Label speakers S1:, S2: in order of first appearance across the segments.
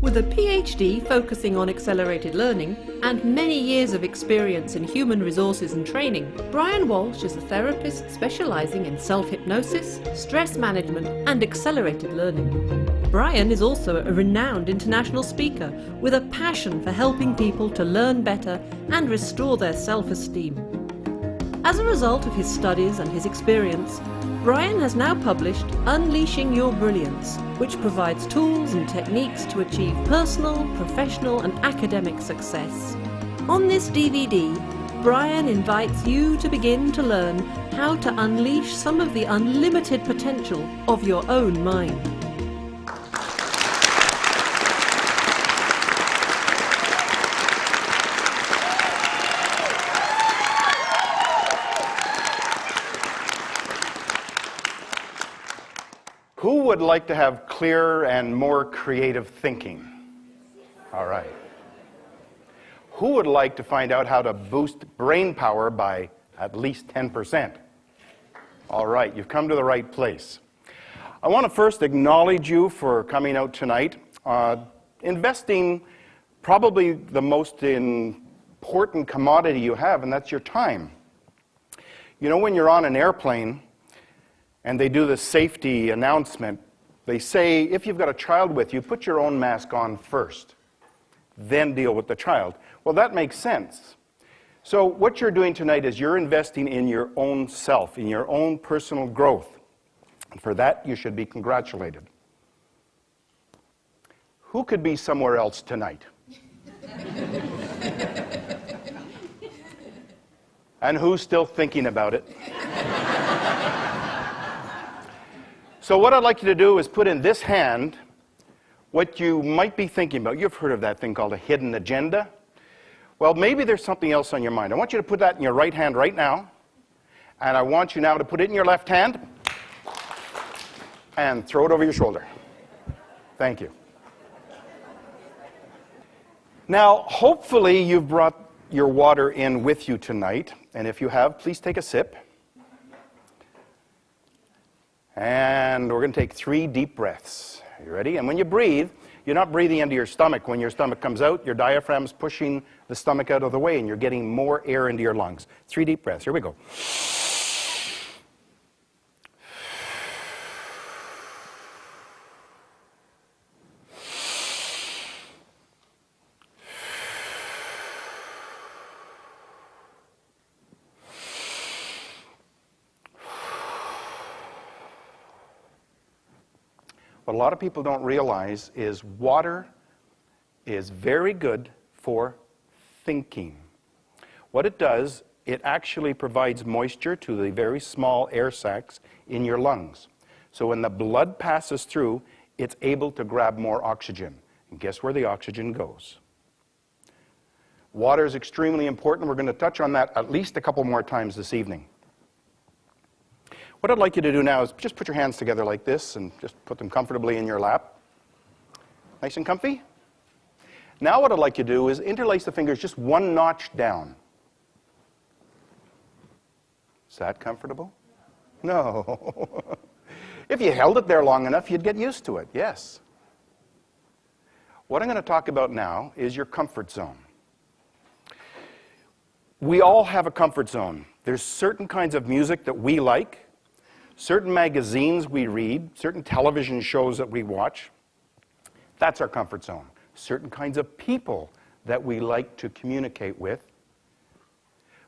S1: With a PhD focusing on accelerated learning and many years of experience in human resources and training, Brian Walsh is a therapist specializing in self-hypnosis, stress management, and accelerated learning. Brian is also a renowned international speaker with a passion for helping people to learn better and restore their self-esteem. As a result of his studies and his experience, Brian has now published Unleashing Your Brilliance, which provides tools and techniques to achieve personal, professional, and academic success. On this DVD, Brian invites you to begin to learn how to unleash some of the unlimited potential of your own mind.
S2: Who would like to have clearer and more creative thinking? All right. Who would like to find out how to boost brain power by at least 10%? All right, you've come to the right place. I want to first acknowledge you for coming out tonight, investing probably the most important commodity you have, and that's your time. You know, when you're on an airplane, and they do the safety announcement, they say, if you've got a child with you, put your own mask on first, then deal with the child. Well, that makes sense. So what you're doing tonight is you're investing in your own self, in your own personal growth. And for that, you should be congratulated. Who could be somewhere else tonight? And who's still thinking about it? So what I'd like you to do is put in this hand what you might be thinking about. You've heard of that thing called a hidden agenda. Well, maybe there's something else on your mind. I want you to put that in your right hand right now. And I want you now to put it in your left hand and throw it over your shoulder. Thank you. Now, hopefully you've brought your water in with you tonight. And if you have, please take a sip. And we're going to take 3 deep breaths. Are you ready? And when you breathe, you're not breathing into your stomach. When your stomach comes out, your diaphragm's pushing the stomach out of the way, and you're getting more air into your lungs. 3 deep breaths. Here we go. What a lot of people don't realize is water is very good for thinking. What it does, it actually provides moisture to the very small air sacs in your lungs. So when the blood passes through, it's able to grab more oxygen. And guess where the oxygen goes? Water is extremely important. We're going to touch on that at least a couple more times this evening. What I'd like you to do now is just put your hands together like this and just put them comfortably in your lap. Nice and comfy. Now what I'd like you to do is interlace the fingers just 1 notch down. Is that comfortable? No. If you held it there long enough, you'd get used to it, yes. What I'm going to talk about now is your comfort zone. We all have a comfort zone. There's certain kinds of music that we like. Certain magazines we read, certain television shows that we watch, that's our comfort zone. Certain kinds of people that we like to communicate with.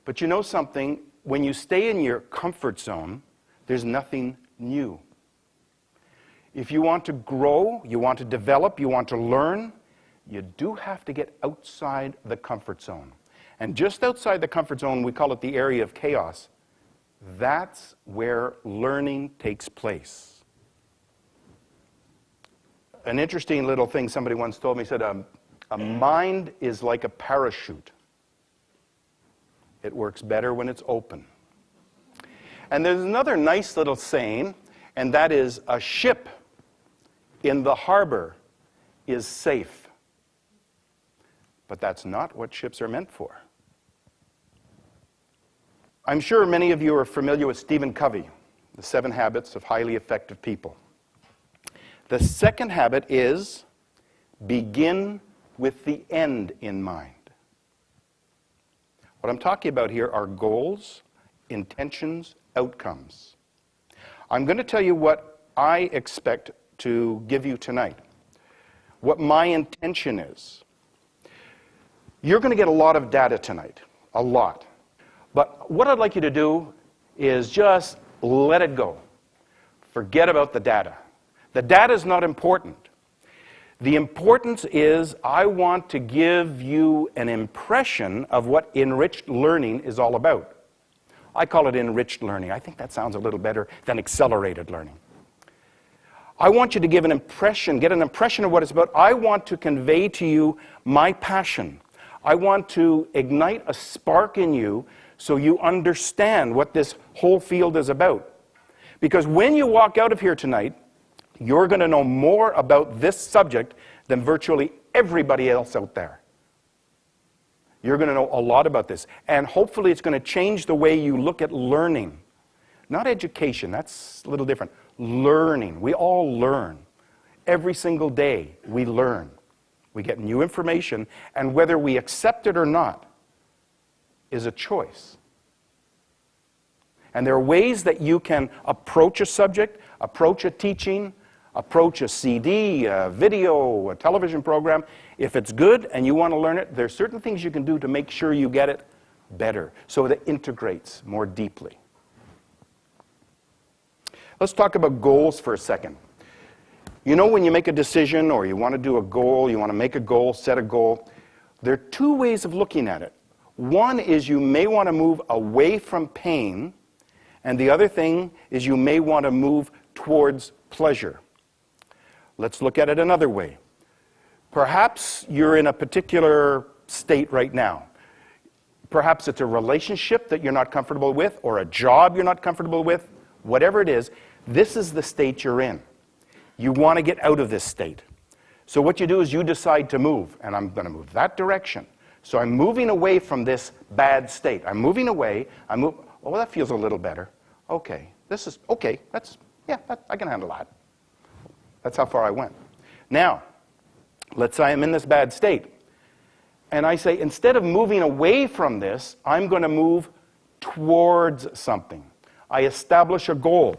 S2: But you know something? When you stay in your comfort zone, there's nothing new. If you want to grow, you want to develop, you want to learn, you do have to get outside the comfort zone. And just outside the comfort zone, we call it the area of chaos. That's where learning takes place. An interesting little thing somebody once told me, said, a mind is like a parachute. It works better when it's open. And there's another nice little saying, and that is, a ship in the harbor is safe. But that's not what ships are meant for. I'm sure many of you are familiar with Stephen Covey, The 7 Habits of Highly Effective People. The second habit is begin with the end in mind. What I'm talking about here are goals, intentions, outcomes. I'm going to tell you what I expect to give you tonight, what my intention is. You're going to get a lot of data tonight, a lot. But what I'd like you to do is just let it go. Forget about the data. The data is not important. The importance is I want to give you an impression of what enriched learning is all about. I call it enriched learning. I think that sounds a little better than accelerated learning. I want you to get an impression of what it's about. I want to convey to you my passion. I want to ignite a spark in you so you understand what this whole field is about. Because when you walk out of here tonight, you're going to know more about this subject than virtually everybody else out there. You're going to know a lot about this. And hopefully it's going to change the way you look at learning. Not education, that's a little different. Learning. We all learn. Every single day we learn. We get new information, and whether we accept it or not is a choice. And there are ways that you can approach a subject, approach a teaching, approach a CD, a video, a television program. If it's good and you want to learn it, there are certain things you can do to make sure you get it better, so that it integrates more deeply. Let's talk about goals for a second. You know, when you make a decision or you want to do a goal, you want to make a goal, set a goal, there are two ways of looking at it. One is you may want to move away from pain, and the other thing is you may want to move towards pleasure. Let's look at it another way. Perhaps you're in a particular state right now. Perhaps it's a relationship that you're not comfortable with, or a job you're not comfortable with. Whatever it is, this is the state you're in. You want to get out of this state. So what you do is you decide to move, and I'm going to move that direction. So I'm moving away from this bad state. I'm moving away. Oh, that feels a little better. Okay, I can handle that. That's how far I went. Now, let's say I'm in this bad state. And I say, instead of moving away from this, I'm going to move towards something. I establish a goal.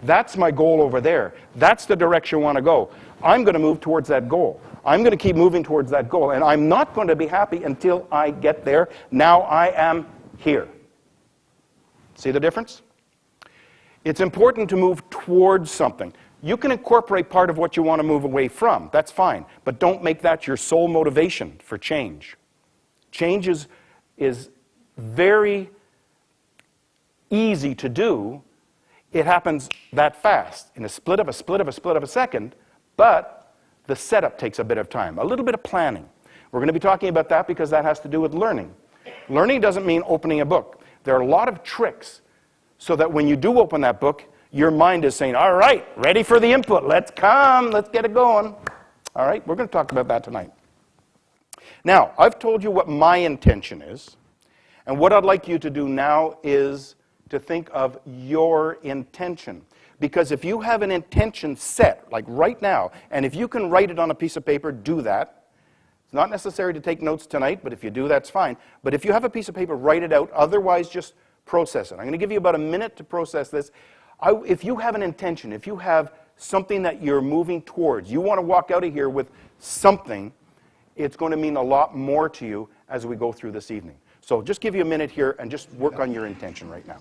S2: That's my goal over there. That's the direction I want to go. I'm going to move towards that goal. I'm going to keep moving towards that goal. And I'm not going to be happy until I get there. Now I am here. See the difference? It's important to move towards something. You can incorporate part of what you want to move away from. That's fine. But don't make that your sole motivation for change. Change is very easy to do. It happens that fast, in a split of a second, but the setup takes a bit of time, a little bit of planning. We're going to be talking about that because that has to do with learning. Learning doesn't mean opening a book. There are a lot of tricks so that when you do open that book, your mind is saying, all right, ready for the input. Let's get it going. All right, we're going to talk about that tonight. Now, I've told you what my intention is, and what I'd like you to do now is to think of your intention. Because if you have an intention set, like right now, and if you can write it on a piece of paper, do that. It's not necessary to take notes tonight, but if you do, that's fine. But if you have a piece of paper, write it out. Otherwise, just process it. I'm going to give you about a minute to process this. If you have an intention, if you have something that you're moving towards, you want to walk out of here with something, it's going to mean a lot more to you as we go through this evening. So just give you a minute here and just work on your intention right now.